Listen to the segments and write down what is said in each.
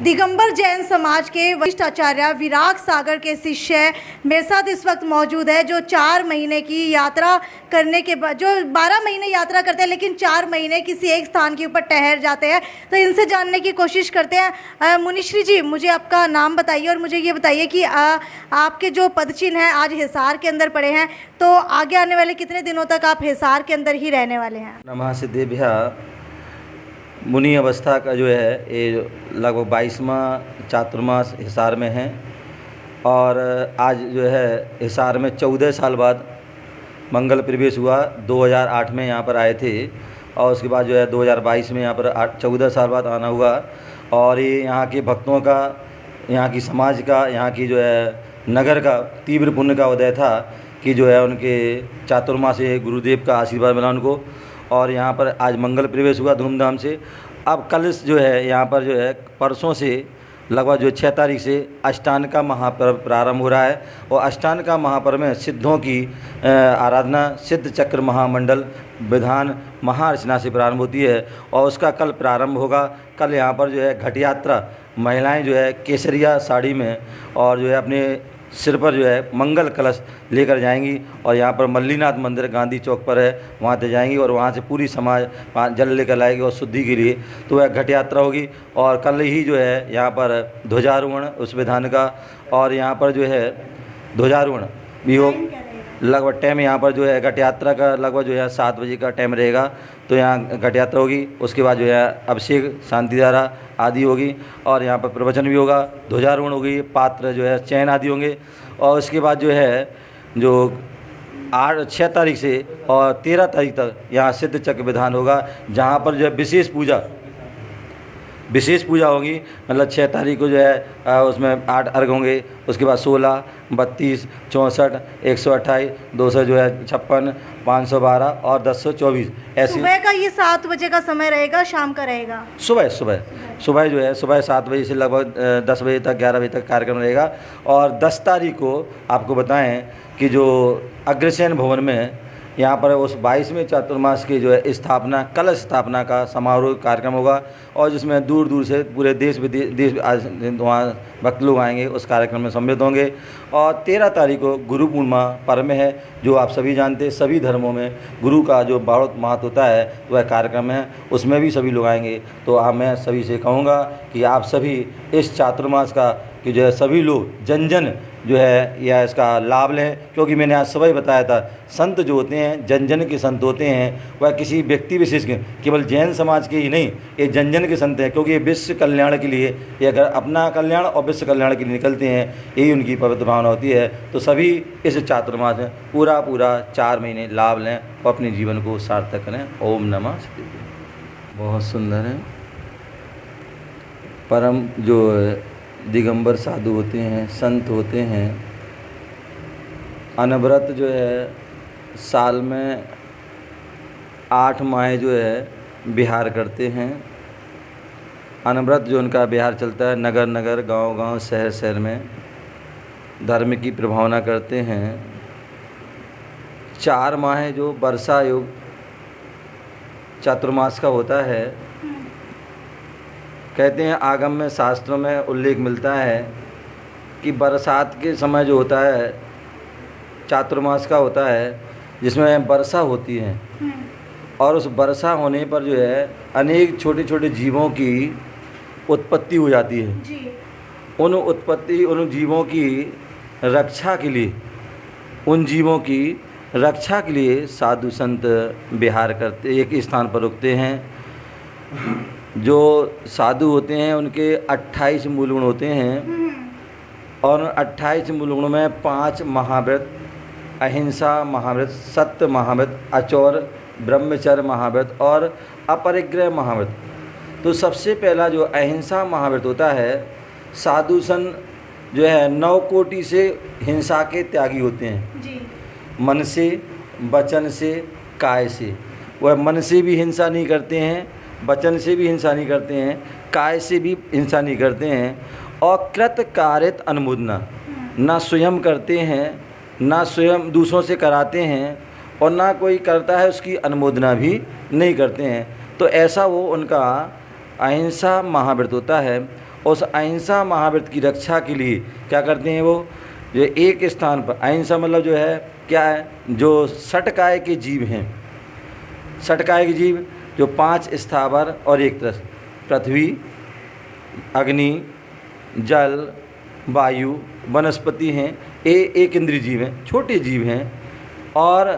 दिगंबर जैन समाज के वरिष्ठ आचार्य विराग सागर के शिष्य मेरे साथ इस वक्त मौजूद है, जो 4 महीने की यात्रा करने के बाद, जो 12 महीने यात्रा करते हैं लेकिन 4 महीने किसी एक स्थान के ऊपर ठहर जाते हैं। तो इनसे जानने की कोशिश करते हैं। मुनिश्री जी, मुझे आपका नाम बताइए और मुझे ये बताइए कि आपके जो पदचिन्ह हैं आज हिसार के अंदर पड़े हैं, तो आगे आने वाले कितने दिनों तक आप हिसार के अंदर ही रहने वाले हैं? नमः सिद्धेभ्य। मुनि अवस्था का जो है ये लगभग 22वां चातुर्मास हिसार में है और आज जो है हिसार में 14 साल बाद मंगल प्रवेश हुआ। 2008 में यहाँ पर आए थे और उसके बाद जो है 2022 में यहाँ पर 14 साल बाद आना हुआ। और ये यहाँ के भक्तों का, यहाँ की समाज का, यहाँ की जो है नगर का तीव्र पुण्य का उदय था कि जो है उनके चातुर्मासी गुरुदेव का आशीर्वाद मिला उनको। और यहाँ पर आज मंगल प्रवेश हुआ धूमधाम से। अब कल जो है यहाँ पर जो है परसों से लगभग जो 6 तारीख से अष्टान का महापर्व प्रारंभ हो रहा है। और अष्टान का महापर्व में सिद्धों की आराधना सिद्ध चक्र महामंडल विधान महाअर्चना से प्रारंभ होती है और उसका कल प्रारंभ होगा। कल यहाँ पर जो है घट यात्रा, महिलाएं जो है केसरिया साड़ी में और जो है अपने सिर पर जो है मंगल कलश लेकर जाएंगी और यहाँ पर मल्लीनाथ मंदिर गांधी चौक पर है, वहाँ से जाएंगी और वहाँ से पूरी समाज वहाँ जल लेकर लाएगी और शुद्धि के लिए। तो वह घट यात्रा होगी और कल ही जो है यहाँ पर ध्वजारोहण उस विधान का, और यहाँ पर जो है ध्वजारोहण भी हो। लगभग टाइम यहाँ पर जो है घट यात्रा का लगभग जो है 7 बजे का टाइम रहेगा। तो यहाँ घट यात्रा होगी, उसके बाद जो है अभिषेक शांति धारा आदि होगी और यहाँ पर प्रवचन भी होगा, ध्वजारोहण होगी, पात्र जो है चयन आदि होंगे। और उसके बाद जो है जो 6 तारीख से और 13 तारीख तक यहाँ सिद्ध चक्र विधान होगा, जहाँ पर जो है विशेष पूजा होगी। मतलब 6 तारीख को जो है उसमें 8 अर्घ होंगे, उसके बाद 16, 32, 64, 128, 200 जो है 56, 512 और 1024 ऐसे। सुबह का ये 7 बजे का समय रहेगा, शाम का रहेगा? सुबह जो है सुबह 7 बजे से लगभग 10 बजे तक 11 बजे तक कार्यक्रम रहेगा। और 10 तारीख को आपको बताएं कि जो अग्रसेन भवन में यहाँ पर उस 22वें चातुर्मास की जो है स्थापना, कलश स्थापना का समारोह कार्यक्रम होगा और जिसमें दूर दूर से पूरे देश विदेश वहाँ भक्त लोग आएंगे, उस कार्यक्रम में सम्मिलित होंगे। और 13 तारीख को गुरु पूर्णिमा पर्व में है, जो आप सभी जानते हैं सभी धर्मों में गुरु का जो बहुत महत्व होता है वह कार्यक्रम है, उसमें भी सभी लोग आएंगे। तो मैं सभी से कहूँगा कि आप सभी इस चातुर्मास का कि जो है सभी लोग जन जो है या इसका लाभ लें, क्योंकि मैंने आज सुबह ही बताया था संत जो होते हैं जन के संत होते हैं, वह किसी व्यक्ति विशेष के, केवल जैन समाज के ही नहीं, ये जन के संत हैं, क्योंकि ये विश्व कल्याण के लिए, ये अगर अपना कल्याण और विश्व कल्याण के लिए निकलते हैं, यही उनकी पवित्र भावना होती है। तो सभी इस चातुर्मास में पूरा 4 महीने लाभ लें और अपने जीवन को सार्थक करें। ओम नमः सिद्धेभ्य। बहुत सुंदर है। परम जो दिगंबर साधु होते हैं, संत होते हैं, अनवरत जो है साल में 8 माह जो है विहार करते हैं। अनवरत जो उनका विहार चलता है, नगर नगर, गांव गांव, शहर शहर में धर्म की प्रभावना करते हैं। 4 माह जो वर्षा योग चातुर्मास का होता है, कहते हैं आगम में शास्त्रों में उल्लेख मिलता है कि बरसात के समय जो होता है चातुर्मास का होता है, जिसमें वर्षा होती है और उस वर्षा होने पर जो है अनेक छोटे छोटे जीवों की उत्पत्ति हो जाती है जी। उन जीवों की रक्षा के लिए, उन जीवों की रक्षा के लिए साधु संत विहार करते, एक स्थान पर रुकते हैं। जो साधु होते हैं उनके 28 मूल गुण होते हैं और 28 मूल गुणों में 5 महाव्रत, अहिंसा महाव्रत, सत्य महाव्रत, अचौर, ब्रह्मचर्य महाव्रत और अपरिग्रह महाव्रत। तो सबसे पहला जो अहिंसा महाव्रत होता है, साधु संत जो है 9 कोटि से हिंसा के त्यागी होते हैं जी। मन से, वचन से, काय से। वह मन से भी हिंसा नहीं करते हैं, वचन से भी हिंसा नहीं करते हैं, काय से भी हिंसा नहीं करते हैं। और कृत कारित अनुमोदना, ना स्वयं करते हैं, ना स्वयं दूसरों से कराते हैं और ना कोई करता है उसकी अनुमोदना भी नहीं करते हैं। तो ऐसा वो उनका अहिंसा महाव्रत होता है। उस अहिंसा महाव्रत की रक्षा के लिए क्या करते हैं वो, जो एक स्थान पर अहिंसा मतलब जो है क्या है, जो षटकाय के जीव हैं, षटकाय के जीव जो 5 स्थावर और एक तरस, पृथ्वी, अग्नि, जल, वायु, वनस्पति हैं, एक इंद्रिय जीव हैं, छोटे जीव हैं। और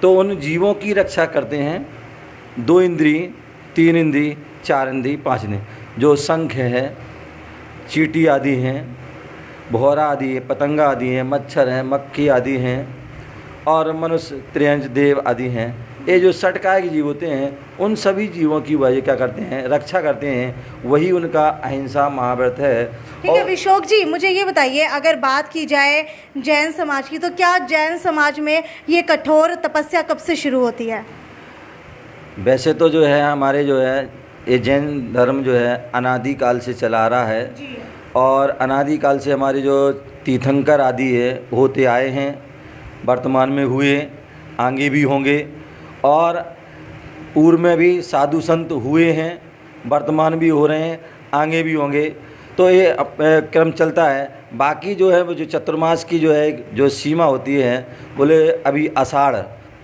तो उन जीवों की रक्षा करते हैं 2 इंद्रिय, 3 इंद्रिय, 4 इंद्रिय, 5 इंद्रिय, जो शंख है, चींटी आदि हैं, भौरा आदि है, पतंगा आदि हैं, मच्छर हैं, मक्खी आदि हैं, और मनुष्य, त्रियंज, देव आदि हैं। ये जो षटकाय के जीव होते हैं उन सभी जीवों की वह क्या करते हैं, रक्षा करते हैं। वही उनका अहिंसा महाव्रत है। ठीक है विशोक जी, मुझे ये बताइए, अगर बात की जाए जैन समाज की, तो क्या जैन समाज में ये कठोर तपस्या कब से शुरू होती है? वैसे तो जो है हमारे जो है ये जैन धर्म जो है अनादि काल से चला आ रहा है जी। और अनादि काल से हमारे जो तीर्थंकर आदि है होते आए हैं, वर्तमान में हुए, आगे भी होंगे, और पूर्व में भी साधु संत हुए हैं, वर्तमान भी हो रहे हैं, आगे भी होंगे। तो ये क्रम चलता है। बाकी जो है वो जो चतुर्मास की जो है जो सीमा होती है, बोले अभी आषाढ़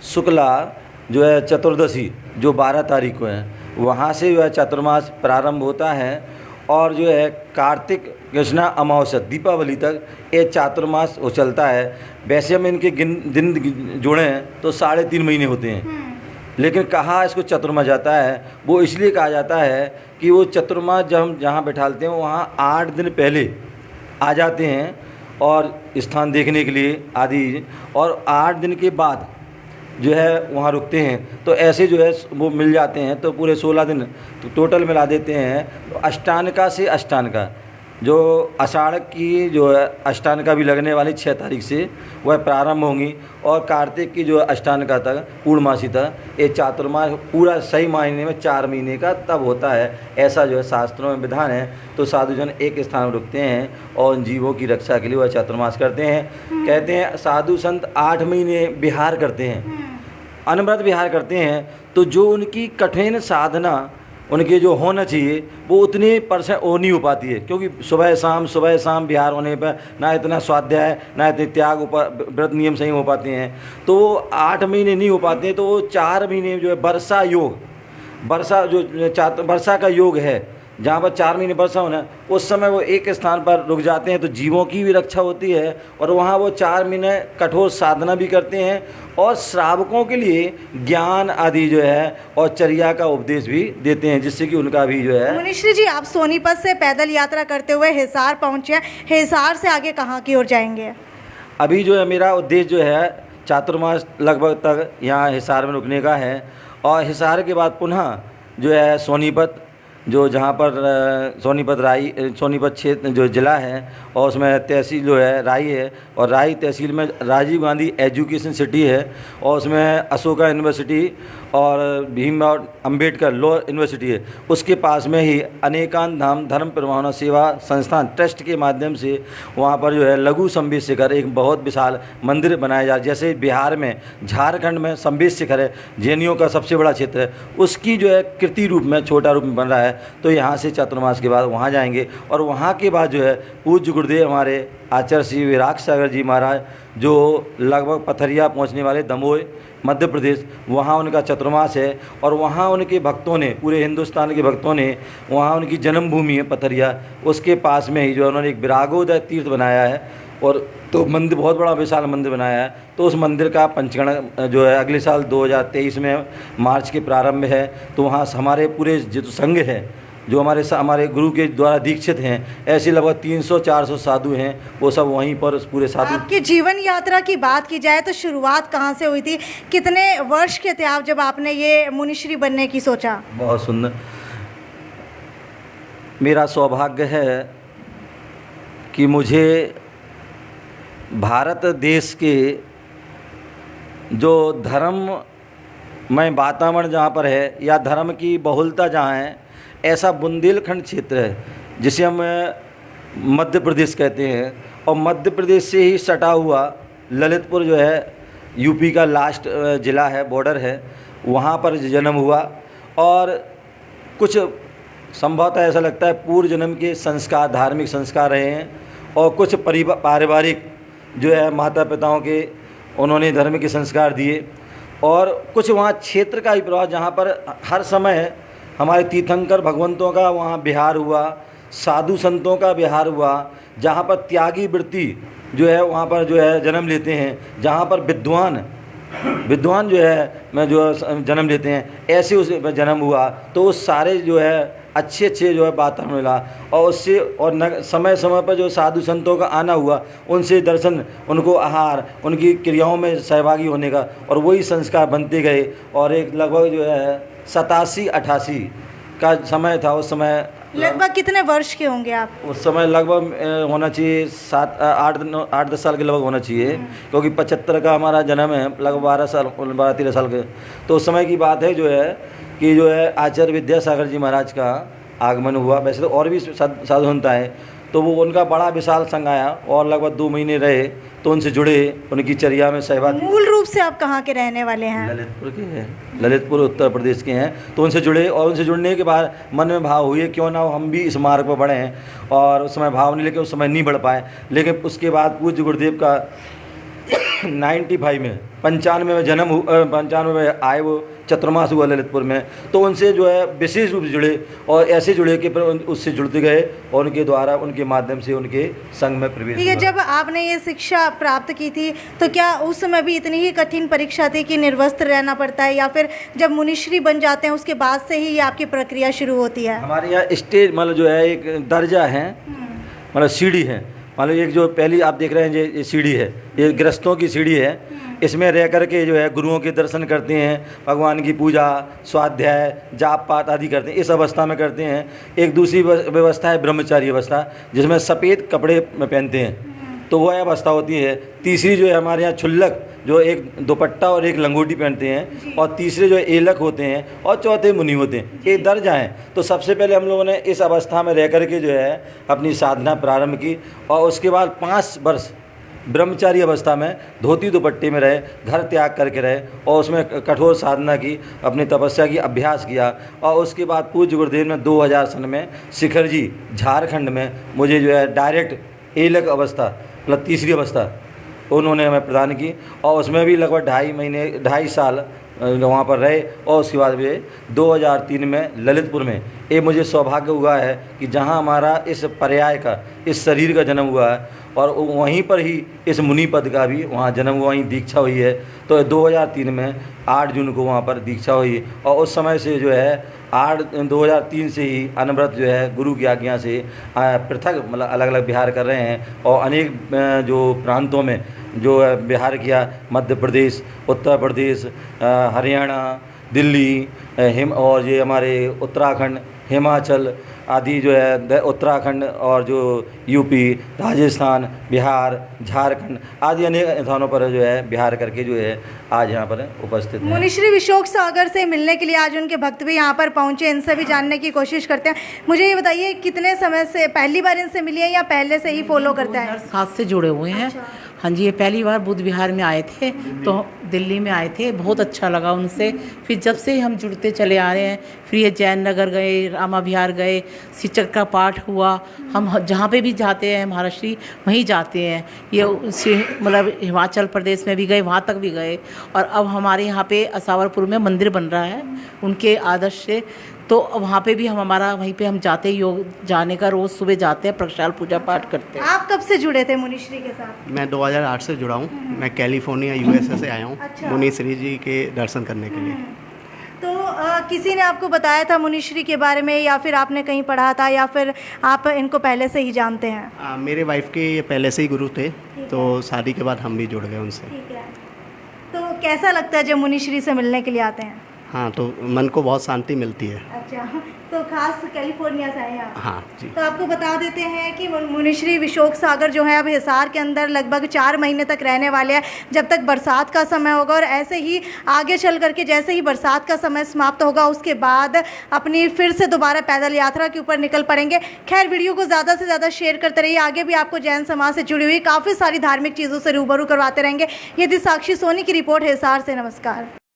शुक्ला जो है चतुर्दशी जो 12 तारीख को है, वहाँ से जो है चतुर्मास प्रारंभ होता है, और जो है कार्तिक कृष्णा अमावस्या दीपावली तक ये चातुर्मास वो चलता है। वैसे हम इनके दिन जोड़े हैं तो 3.5 महीने होते हैं, लेकिन कहा इसको चतुर्मास जाता है, वो इसलिए कहा जाता है कि वो चतुर्मास जब हम जहाँ बैठालते हैं वहाँ 8 दिन पहले आ जाते हैं और स्थान देखने के लिए आदि, और 8 दिन के बाद जो है वहाँ रुकते हैं। तो ऐसे जो है वो मिल जाते हैं, तो पूरे 16 दिन तो टोटल मिला देते हैं। तो अष्टानका से अष्टानका जो आषाढ़ की जो है अष्टानका भी लगने वाली 6 तारीख से वह प्रारंभ होंगी, और कार्तिक की जो अष्टानका तक पूर्णमासी तक ये चातुर्मास पूरा सही मायने में 4 महीने का तब होता है। ऐसा जो है शास्त्रों में विधान है। तो साधुजन एक स्थान में रुकते हैं और उन जीवों की रक्षा के लिए वह चातुर्मास करते हैं। कहते हैं साधु संत 8 महीने विहार करते हैं, अनवरत विहार करते हैं। तो जो उनकी कठिन साधना उनके जो होना चाहिए वो उतनी % हो नहीं हो पाती है, क्योंकि सुबह शाम विहार होने पर ना इतना स्वाध्याय ना इतने त्याग व्रत नियम सही हो पाते हैं। तो वो 8 महीने नहीं हो पाते हैं। तो वो 4 महीने जो है वर्षा योग, वर्षा का योग है, जहाँ पर 4 महीने वर्षा होना है, उस समय वो एक स्थान पर रुक जाते हैं। तो जीवों की भी रक्षा होती है, और वहाँ वो 4 महीने कठोर साधना भी करते हैं, और श्रावकों के लिए ज्ञान आदि जो है और चर्या का उपदेश भी देते हैं, जिससे कि उनका भी जो है। मुनिश्री जी, आप सोनीपत से पैदल यात्रा करते हुए हिसार पहुँचे हैं, हिसार से आगे कहाँ की ओर जाएंगे? अभी जो है मेरा उद्देश्य जो है चातुर्मास लगभग तक यहाँ हिसार में रुकने का है, और हिसार के बाद पुनः जो है सोनीपत, जो जहाँ पर सोनीपत क्षेत्र जो ज़िला है, और उसमें तहसील जो है राई है, और राई तहसील में राजीव गांधी एजुकेशन सिटी है, और उसमें अशोका यूनिवर्सिटी और भीमराव अंबेडकर लॉ यूनिवर्सिटी है। उसके पास में ही अनेकांत धाम धर्म प्रभावना सेवा संस्थान ट्रस्ट के माध्यम से वहाँ पर जो है लघु संबित शिखर एक बहुत विशाल मंदिर बनाया जा रहा है। जैसे बिहार में, झारखंड में संबित शिखर है, जैनियों का सबसे बड़ा क्षेत्र है, उसकी जो है कृति रूप में छोटा रूप में बन रहा है। तो यहाँ से चातुर्मास के बाद वहाँ जाएंगे, और वहाँ के बाद जो है पूज्य गुरुदेव हमारे आचार्य श्री विराग सागर जी महाराज, जो लगभग पथरिया पहुँचने वाले दमोह मध्य प्रदेश, वहाँ उनका चातुर्मास है। और वहाँ उनके भक्तों ने, पूरे हिंदुस्तान के भक्तों ने, वहाँ उनकी जन्मभूमि है पथरिया, उसके पास में ही जो उन्होंने एक विरागोदय तीर्थ बनाया है, और तो मंदिर बहुत बड़ा विशाल मंदिर बनाया है। तो उस मंदिर का पंचगण जो है अगले साल 2023 में मार्च के प्रारंभ है। तो वहाँ हमारे पूरे जो संघ है, जो हमारे गुरु के द्वारा दीक्षित हैं, ऐसे लगभग 300-400 साधु हैं, वो सब वहीं पर पूरे साधु। आपकी जीवन यात्रा की बात की जाए तो शुरुआत कहाँ से हुई थी? कितने वर्ष के थे आप जब आपने ये मुनिश्री बनने की सोचा? बहुत सुंदर। मेरा सौभाग्य है कि मुझे भारत देश के जो धर्ममय वातावरण जहाँ पर है, या धर्म की बहुलता जहाँ है, ऐसा बुंदेलखंड क्षेत्र है जिसे हम मध्य प्रदेश कहते हैं। और मध्य प्रदेश से ही सटा हुआ ललितपुर जो है यूपी का लास्ट ज़िला है, बॉर्डर है, वहाँ पर जन्म हुआ। और कुछ संभवतः ऐसा लगता है पूर्व जन्म के संस्कार, धार्मिक संस्कार रहे हैं और कुछ पारिवारिक जो है माता पिताओं के उन्होंने धर्म के संस्कार दिए और कुछ वहाँ क्षेत्र का ही प्रभाव, जहाँ पर हर समय हमारे तीर्थंकर भगवंतों का वहाँ विहार हुआ, साधु संतों का विहार हुआ, जहाँ पर त्यागी वृत्ति जो है वहाँ पर जो है जन्म लेते हैं, जहाँ पर विद्वान जो है मैं जो जन्म लेते हैं, ऐसे उस जन्म हुआ। तो उस सारे जो है अच्छे जो है वातावरण मिला और उससे और समय समय पर जो साधु संतों का आना हुआ, उनसे दर्शन, उनको आहार, उनकी क्रियाओं में सहभागी होने का, और वही संस्कार बनते गए। और एक लगभग जो है 87-88 का समय था। उस समय लगभग कितने वर्ष के होंगे आप? उस समय लगभग होना चाहिए 8-10 साल के लगभग होना चाहिए, क्योंकि 75 का हमारा जन्म है, लगभग 12-13 साल के। तो उस समय की बात है जो है कि जो है आचार्य विद्यासागर जी महाराज का आगमन हुआ। वैसे तो और भी साधु संत आए, तो वो उनका बड़ा विशाल संघ आया और लगभग 2 महीने रहे, तो उनसे जुड़े, उनकी चर्या में सहभागी। मूल रूप से आप कहाँ के रहने वाले हैं? ललितपुर के हैं, ललितपुर उत्तर प्रदेश के हैं। तो उनसे जुड़े और उनसे जुड़ने के बाद मन में भाव हुए क्यों ना हम भी इस मार्ग पर बढ़े हैं। और उस समय भाव नहीं, लेकिन उस समय नहीं बढ़ पाए। लेकिन उसके बाद पूज्य गुरुदेव का 95 में 95 में जन्म 95 में आए, वो चतुर्मास हुआ ललितपुर में। तो उनसे जो है विशेष रूप से जुड़े और ऐसे जुड़े कि उससे जुड़ते गए और उनके द्वारा, उनके माध्यम से उनके संघ में प्रवेश ठीक है। जब आपने ये शिक्षा प्राप्त की थी तो क्या उस समय भी इतनी ही कठिन परीक्षा थी कि निर्वस्त्र रहना पड़ता है, या फिर जब मुनिश्री बन जाते हैं उसके बाद से ही ये आपकी प्रक्रिया शुरू होती है? हमारे यहाँ स्टेज मतलब जो है एक दर्जा है, मतलब सीढ़ी है। मान लो एक जो पहली आप देख रहे हैं ये सीढ़ी है, ये गृहस्थों की सीढ़ी है। इसमें रह कर के जो है गुरुओं के दर्शन करते हैं, भगवान की पूजा, स्वाध्याय, जाप पाठ आदि करते हैं, इस अवस्था में करते हैं। एक दूसरी व्यवस्था है ब्रह्मचारी अवस्था, जिसमें सफ़ेद कपड़े में पहनते हैं, तो वह अवस्था होती है। तीसरी जो है हमारे यहाँ छुल्लक, जो एक दुपट्टा और एक लंगोटी पहनते हैं, और तीसरे जो एलक होते हैं, और चौथे मुनि होते हैं। ये दर्जा हैं। तो सबसे पहले हम लोगों ने इस अवस्था में रह कर के जो है अपनी साधना प्रारंभ की, और उसके बाद 5 वर्ष ब्रह्मचारी अवस्था में धोती दुपट्टे में रहे, घर त्याग करके रहे, और उसमें कठोर साधना की, अपनी तपस्या की, अभ्यास किया। और उसके बाद पूज्य गुरुदेव ने 2000 सन में शिखर जी झारखंड में मुझे जो है डायरेक्ट एलक अवस्था, मतलब तीसरी अवस्था उन्होंने हमें प्रदान की, और उसमें भी लगभग 2.5 साल वहाँ पर रहे। और उसके बाद वे 2003 में ललितपुर में ये मुझे सौभाग्य हुआ है कि जहाँ हमारा इस पर्याय का, इस शरीर का जन्म हुआ है, और वहीं पर ही इस मुनि पद का भी वहाँ जन्म हुआ, वहीं दीक्षा हुई है। तो 2003 में 8 जून को वहाँ पर दीक्षा हुई, और उस समय से जो है 2003 से ही अनवरत जो है गुरु की आज्ञा से पृथक मतलब अलग अलग विहार कर रहे हैं, और अनेक जो प्रांतों में जो है विहार किया, मध्य प्रदेश, उत्तर प्रदेश, हरियाणा, दिल्ली, और ये हमारे उत्तराखंड, हिमाचल आदि जो है, उत्तराखंड और जो यूपी, राजस्थान, बिहार, झारखंड आदि अनेक स्थानों पर जो है बिहार करके जो है आज यहाँ पर उपस्थित हैं। मुनिश्री विशोक सागर से मिलने के लिए आज उनके भक्त भी यहाँ पर पहुँचे, इनसे भी जानने की कोशिश करते हैं। मुझे ये बताइए, कितने समय से पहली बार इनसे मिली है या पहले से ही फॉलो करते हैं? 2007 से जुड़े हुए हैं। हाँ जी, ये पहली बार बुद्ध विहार में आए थे, तो दिल्ली में आए थे, बहुत अच्छा लगा उनसे। फिर जब से हम जुड़ते चले आ रहे हैं, फिर ये जैन नगर गए, रामा विहार गए, शिवचक्र का पाठ हुआ। हम जहाँ पे भी जाते हैं महाराष्ट्री वहीं जाते हैं। ये मतलब हिमाचल प्रदेश में भी गए, वहाँ तक भी गए। और अब हमारे यहाँ पे असावरपुर में मंदिर बन रहा है उनके आदर्श से, तो वहाँ पे भी हमारा वहीं पे हम जाते, योग जाने का रोज़ सुबह जाते हैं, प्रक्षाल पूजा पाठ करते हैं। आप कब से जुड़े थे मुनिश्री के साथ? मैं 2008 से जुड़ा हूँ। मैं कैलिफोर्निया USA से आया हूँ अच्छा। मुनिश्री जी के दर्शन करने के लिए। तो किसी ने आपको बताया था मुनिश्री के बारे में, या फिर आपने कहीं पढ़ा था, या फिर आप इनको पहले से ही जानते हैं? मेरे वाइफ के ये पहले से ही गुरु थे, तो शादी के बाद हम भी जुड़ गए उनसे। ठीक है। तो कैसा लगता है जब मुनिश्री से मिलने के लिए आते हैं? हाँ, तो मन को बहुत शांति मिलती है। अच्छा, तो खास कैलिफोर्निया से आए हैं आप? हाँ जी। तो आपको बता देते हैं कि मुनिश्री विशोक सागर जो है अब हिसार के अंदर लगभग 4 महीने तक रहने वाले हैं, जब तक बरसात का समय होगा। और ऐसे ही आगे चल करके जैसे ही बरसात का समय समाप्त होगा, उसके बाद अपनी फिर से दोबारा पैदल यात्रा के ऊपर निकल पड़ेंगे। खैर, वीडियो को ज़्यादा से ज़्यादा शेयर करते रहिए, आगे भी आपको जैन समाज से जुड़ी हुई काफ़ी सारी धार्मिक चीज़ों से रूबरू करवाते रहेंगे। ये थी साक्षी सोनी की रिपोर्ट हिसार से। नमस्कार।